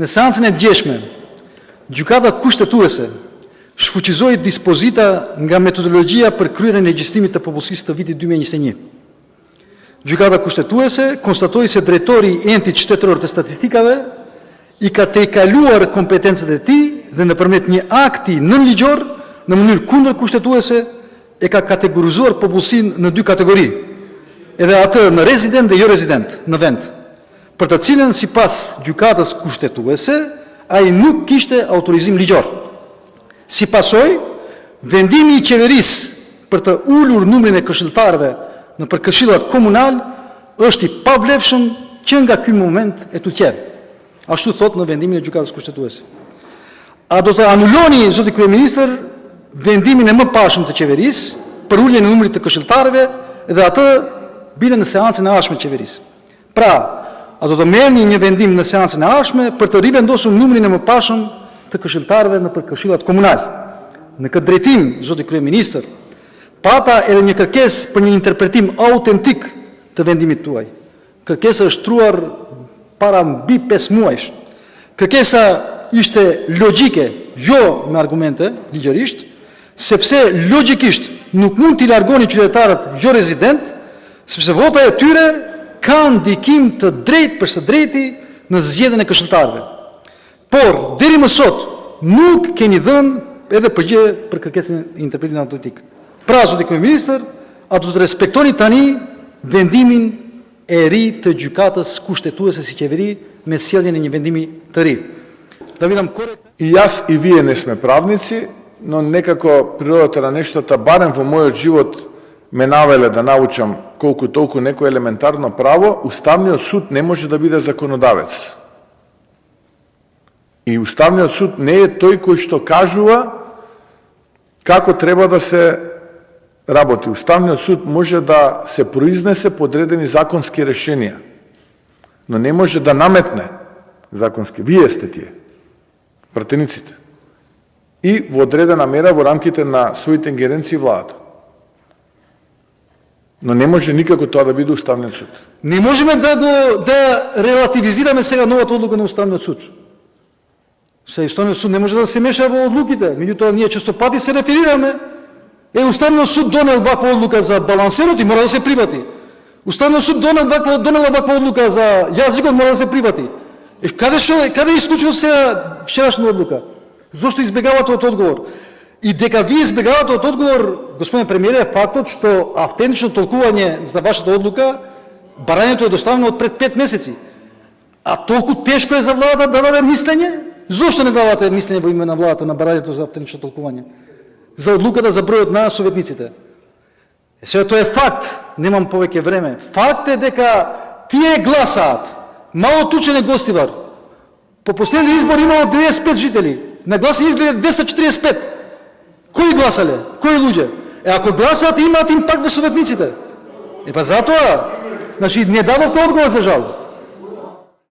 На сеансен дјешме, ѓуката куштетуесе, шфучизои диспозита nga metodologjia për kryerjen e regjistrimit të popullsisë të vitit 2021. Gjykata kushtetuese konstatoi se drejtori i entit shtetëror të statistikave i ka tejkaluar kompetencat e tij dhe nëpërmjet një akti nënligjor në mënyrë kundër kushtetuese e ka kategorizuar popullsinë në dy kategori, edhe atë në rezident dhe jo rezident në vend, për të cilën sipas gjykatës kushtetuese ai nuk kishte autorizim ligjor. Si pasoj, vendimi i qeverisë për të ulur numrin e këshilltarëve në për këshillat komunal është i pavlefshëm që nga ky moment e tuqer. Ashtu thot në vendimin e gjykatës kushtetuese. A do të anuloni, zoti kryeministër, vendimin e mëparshëm të qeverisë për uljen e numrit të këshilltarëve dhe atë bile në seancën e ardhshme të qeverisë. Pra, a do të merrni një vendim në seancën e ardhshme për të rivendosur numrin e mëparshëm të këshilltarëve në për këshillat komunal. Në këtë drejtim, zoti kryeministër, pata edhe një kërkesë për një interpretim autentik të vendimit tuaj. Kërkesa është truar para mbi 5 muajsh. Kërkesa ishte logjike, jo me argumente, ligjërisht, sepse logjikisht nuk mund t'i largoni qytetarët jo rezident, sepse vota e tyre kanë ndikim të drejtë për së drejti në zgjedhjen e këshilltarëve. Por, deri më sot, nuk keni dhënë edhe përgjigje për kërkesën e interpretimit autentik. Pra, zoti kryeministër, a do të respektoni tani vendimin e ri të gjykatës kushtetuese si qeveri me sjelljen e një vendimi të ri? Да видам коректно. И јас и вие не сме правници, но некако природата на нештата, барем во мојот живот, ме навеле да научам колку толку некој елементарно право. Уставниот суд не може да биде законодавец. И Уставниот суд не е тој кој што кажува како треба да се работи. Уставниот суд може да се произнесе по одредени законски решенија, но не може да наметне законски. Вие сте тие, пратениците. И во одредена мера во рамките на своите ингеренции владата. Но не може никако тоа да биде Уставниот суд. Не можеме да релативизираме сега новата одлука на Уставниот суд. Уставниот суд не може да се меша во одлуките, меѓутоа ние често пати се реферираме. Уставниот суд донел ваква одлука за балансерот и мора да се прибати. Уставниот суд донел ваква одлука за јазикот, мора да се прибати. Каде исклучува сега вчерашна одлука? Зошто избегавате од одговор? И дека вие избегавате од одговор, господин премиер, е фактот што автентично толкување за вашата одлука, барањето е доставено од пред 5 месеци. А толку тешко е за владата да даде мислење? Зошто не давате мислење во име на владата на барањето за автентично толкување? За одлуката за бројот на советниците. Сега тоа е факт, немам повеќе време. Факт е дека тие гласаат. Мало Тучене Гостивар. По последни избори имало 95 жители. На гласа изгледа 245. Кои гласале? Кои луѓе? Ако гласаат, имаат импакт во советниците. Па затоа, значи, не дадовте одговор за жал.